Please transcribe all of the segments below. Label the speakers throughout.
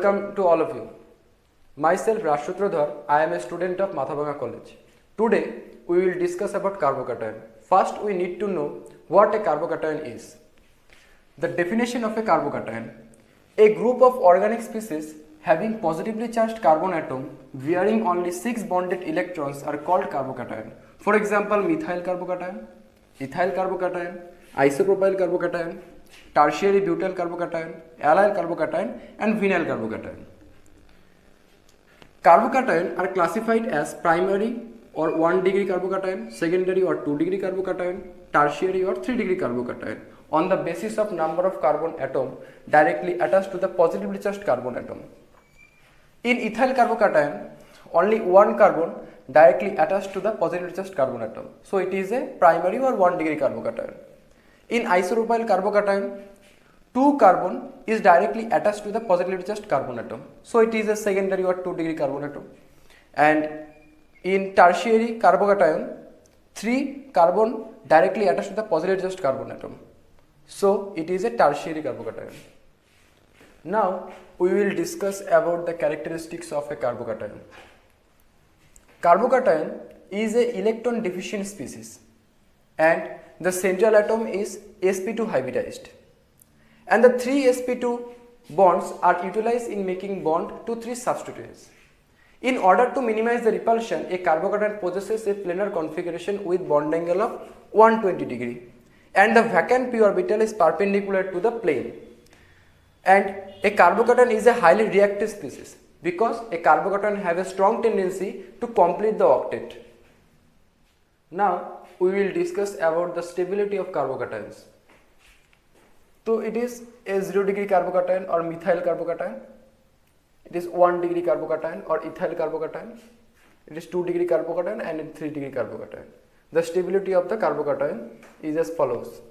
Speaker 1: Welcome to all of you. Myself Raj Sutradhar, I am a student of Mathabanga College. Today we will discuss about carbocation. First we need to know what a carbocation is. The definition of a carbocation: a group of organic species having positively charged carbon atom bearing only 6 bonded electrons are called carbocation. For example, methyl carbocation, ethyl carbocation, isopropyl carbocation, tertiary butyl carbocation, allyl carbocation and vinyl carbocation. Carbocation are classified as primary or 1 degree carbocation, secondary or 2 degree carbocation, tertiary or 3 degree carbocation on the basis of number of carbon atom directly attached to the positively charged carbon atom. In ethyl carbocation, only one carbon directly attached to the positively charged carbon atom. So it is a primary or 1 degree carbocation. In isopropyl carbocation, 2 carbon is directly attached to the positively charged carbon atom. So it is a secondary or 2 degree carbon atom. And in tertiary carbocation, 3 carbon directly attached to the positively charged carbon atom. So it is a tertiary carbocation. Now we will discuss about the characteristics of a carbocation. Carbocation is a electron deficient species and the central atom is sp2 hybridized, and the 3 sp2 bonds are utilized in making bond to 3 substituents. In order to minimize the repulsion, a carbocation possesses a planar configuration with bond angle of 120 degree and the vacant p orbital is perpendicular to the plane. And a carbocation is a highly reactive species because a carbocation has a strong tendency to complete the octet. Now we will discuss about the stability of carbocations. So it is a 0 degree carbocation or methyl carbocation, it is 1 degree carbocation or ethyl carbocation, it is 2 degree carbocation and 3 degree carbocation. The stability of the carbocation is as follows.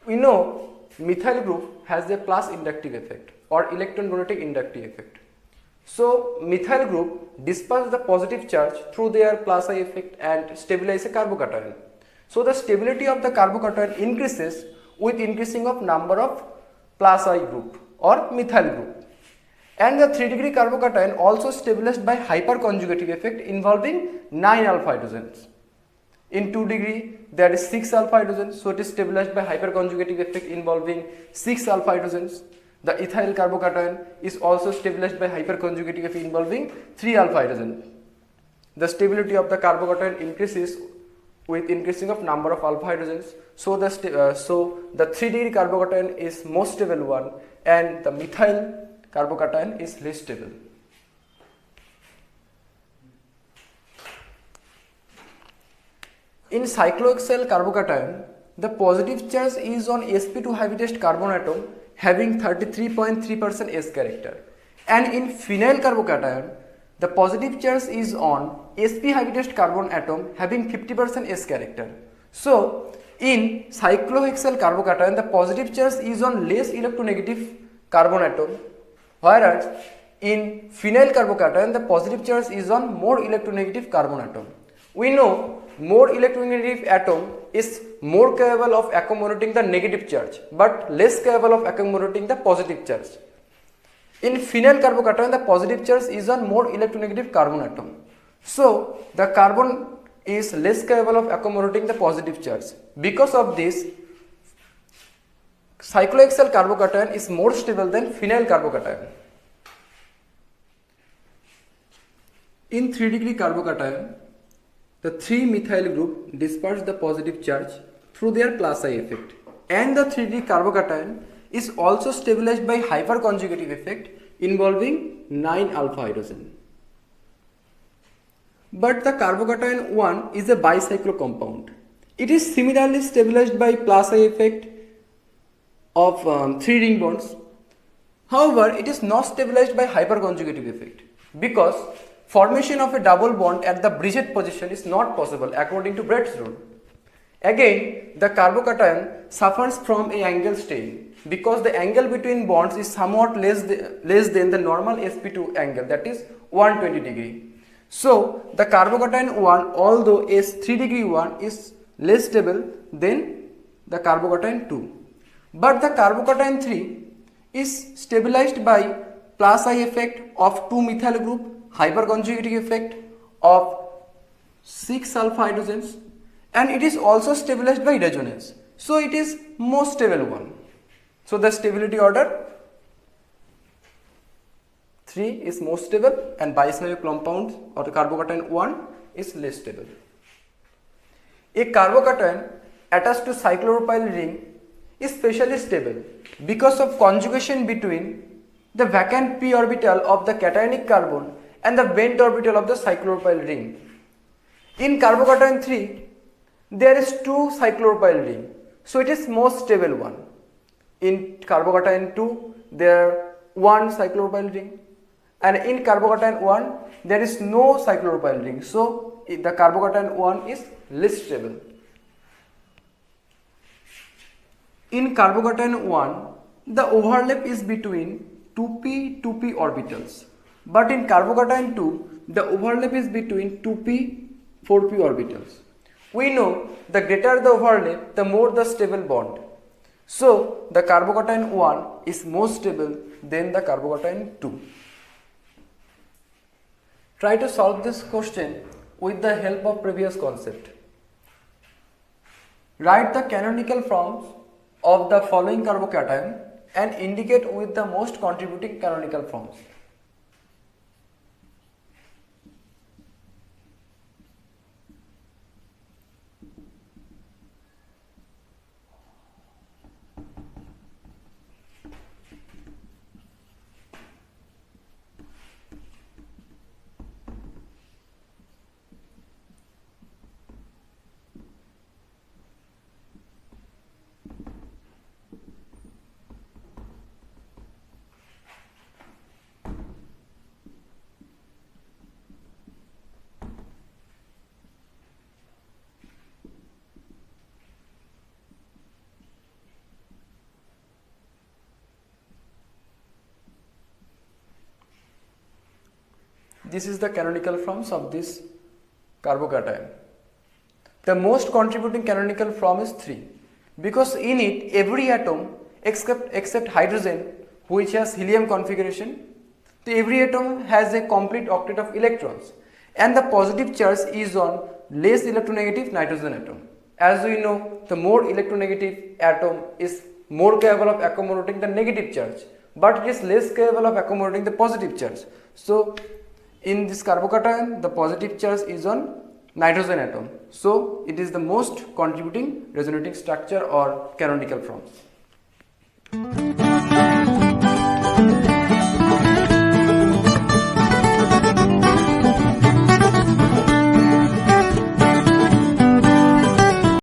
Speaker 1: We know methyl group has a plus inductive effect or electron donating inductive effect. So methyl group disperse the positive charge through their plus I effect and stabilize a carbocation. So the stability of the carbocation increases with increasing of number of plus I group or methyl group. And the 3 degree carbocation also stabilized by hyperconjugative effect involving 9 alpha hydrogens. In 2 degree there is 6 alpha hydrogens, so it is stabilized by hyperconjugative effect involving 6 alpha hydrogens. The ethyl carbocation is also stabilized by hyperconjugative effect involving 3 alpha hydrogen. The stability of the carbocation increases with increasing of number of alpha hydrogens. So the 3 degree carbocation is most stable one and the methyl carbocation is less stable. In cyclohexyl carbocation, the positive charge is on sp2 hybridized carbon atom having 33.3% S character, and in phenyl carbocation the positive charge is on sp hybridized carbon atom having 50% S character. So in cyclohexyl carbocation the positive charge is on less electronegative carbon atom, whereas in phenyl carbocation the positive charge is on more electronegative carbon atom. We know more electronegative atom is more capable of accommodating the negative charge but less capable of accommodating the positive charge. In phenyl carbocation the positive charge is on more electronegative carbon atom. So the carbon is less capable of accommodating the positive charge. Because of this, cyclohexyl carbocation is more stable than phenyl carbocation. In 3 degree carbocation, the 3 methyl group disperse the positive charge through their plus I effect, and the 3 degree carbocation is also stabilized by hyperconjugative effect involving 9 alpha hydrogen. But the carbocation 1 is a bicyclo compound. It is similarly stabilized by plus I effect of 3 ring bonds. However, it is not stabilized by hyperconjugative effect because formation of a double bond at the bridged position is not possible according to Brett's rule. Again, the carbocation suffers from a angle strain because the angle between bonds is somewhat less than the normal sp2 angle, that is 120 degree. So the carbocation 1, although is 3 degree 1, is less stable than the carbocation 2. But the carbocation 3 is stabilized by plus I effect of 2 methyl group, hyperconjugating effect of 6 alpha hydrogens, and it is also stabilized by resonance. So it is most stable one. So the stability order 3 is most stable and bicyclic compound or carbocation 1 is less stable. A carbocation attached to cycloropyl ring is specially stable because of conjugation between the vacant p orbital of the cationic carbon and the bent orbital of the cycloropyl ring. In carbocation 3, there is 2 cycloropyl ring, so it is most stable one. In carbocation 2, there are 1 cycloropyl ring, and in carbocation 1, there is no cycloropyl ring, so the carbocation 1 is less stable. In carbocation 1, the overlap is between 2p orbitals, but in carbocation 2, the overlap is between 2p 4p orbitals. We know the greater the overlap, the more the stable bond. So the carbocation 1 is more stable than the carbocation 2. Try to solve this question with the help of previous concept. Write the canonical forms of the following carbocation and indicate with the most contributing canonical forms. This is the canonical forms of this carbocation. The most contributing canonical form is 3 because in it every atom except hydrogen, which has helium configuration, so every atom has a complete octet of electrons, and the positive charge is on less electronegative nitrogen atom. As we know, the more electronegative atom is more capable of accommodating the negative charge, but it is less capable of accommodating the positive charge. So in this carbocation, the positive charge is on nitrogen atom. So it is the most contributing resonating structure or canonical forms.